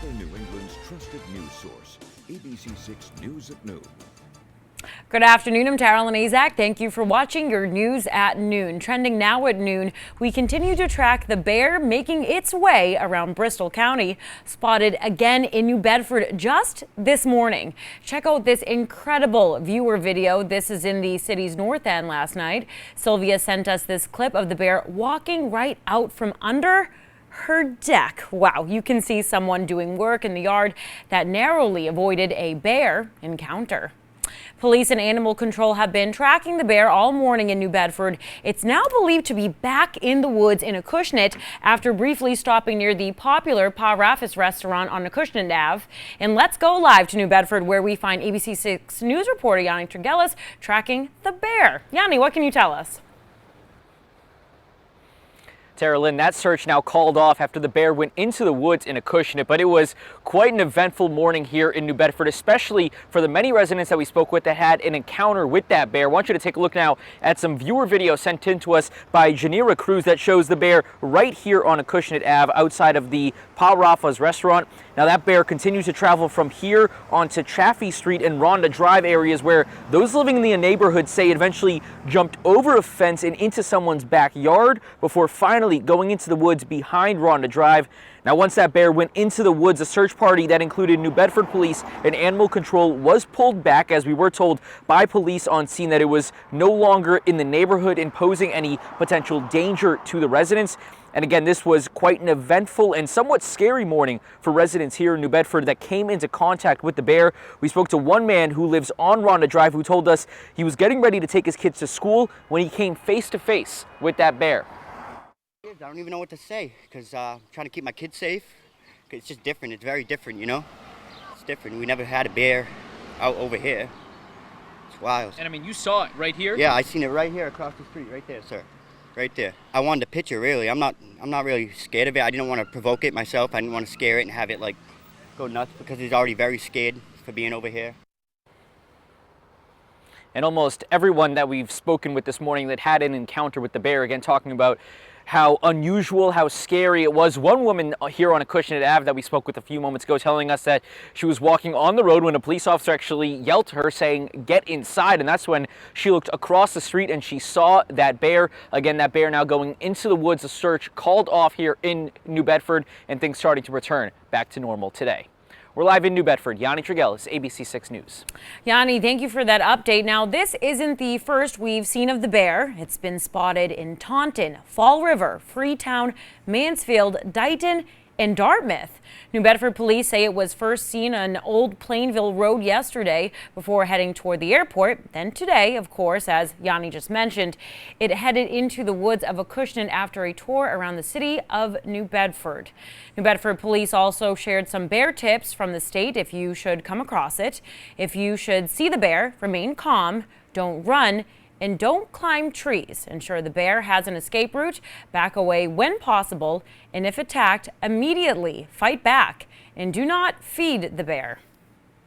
Central New England's trusted news source, ABC6 News at Noon. Good afternoon, I'm Taryn Azak. Thank you for watching your news at noon. Trending now at noon, we continue to track the bear making its way around Bristol County, spotted again in New Bedford just this morning. Check out this incredible viewer video. This is in the city's north end last night. Sylvia sent us this clip of the bear walking right out from under her deck. Wow, you can see someone doing work in the yard that narrowly avoided a bear encounter. Police and animal control have been tracking the bear all morning in New Bedford. It's now believed to be back in the woods in Acushnet after briefly stopping near the popular Pa Raffis restaurant on Acushnet Ave. And let's go live to New Bedford, where we find ABC6 News reporter Yanni Tregelis tracking the bear. Yanni, what can you tell us? Tara Lynn, that search now called off after the bear went into the woods in Acushnet, but it was quite an eventful morning here in New Bedford, especially for the many residents that we spoke with that had an encounter with that bear. I want you to take a look now at some viewer video sent in to us by Janira Cruz that shows the bear right here on Acushnet Ave outside of the Pa Raffis restaurant. Now that bear continues to travel from here onto Chaffee Street and Rhonda Drive areas where those living in the neighborhood say it eventually jumped over a fence and into someone's backyard before finally going into the woods behind Rhonda Drive. Now, once that bear went into the woods, a search party that included New Bedford Police and Animal Control was pulled back, as we were told by police on scene that it was no longer in the neighborhood and posing any potential danger to the residents. And again, this was quite an eventful and somewhat scary morning for residents here in New Bedford that came into contact with the bear. We spoke to one man who lives on Rhonda Drive who told us he was getting ready to take his kids to school when he came face to face with that bear. I don't even know what to say because I'm trying to keep my kids safe. It's just different. It's very different, you know? It's different. We never had a bear out over here. It's wild. And I mean, you saw it right here? Yeah, I seen it right here across the street, right there, sir. Right there. I wanted to picture, really. I'm not really scared of it. I didn't want to provoke it myself. I didn't want to scare it and have it like go nuts because he's already very scared for being over here. And almost everyone that we've spoken with this morning that had an encounter with the bear, again talking about how unusual, how scary it was. One woman here on Acushnet Ave that we spoke with a few moments ago telling us that she was walking on the road when a police officer actually yelled to her saying, "Get inside." And that's when she looked across the street and she saw that bear. Again, that bear now going into the woods. A search called off here in New Bedford and things starting to return back to normal today. We're live in New Bedford. Yanni Tregelis, ABC6 News. Yanni, thank you for that update. Now, this isn't the first we've seen of the bear. It's been spotted in Taunton, Fall River, Freetown, Mansfield, Dighton, and Dartmouth. New Bedford police say it was first seen on Old Plainville Road yesterday before heading toward the airport. Then today, of course, as Yanni just mentioned, it headed into the woods of Acushnet after a tour around the city of New Bedford. New Bedford police also shared some bear tips from the state if you should come across it. If you should see the bear, remain calm, don't run, and don't climb trees. Ensure the bear has an escape route, back away when possible, and if attacked, immediately fight back and do not feed the bear.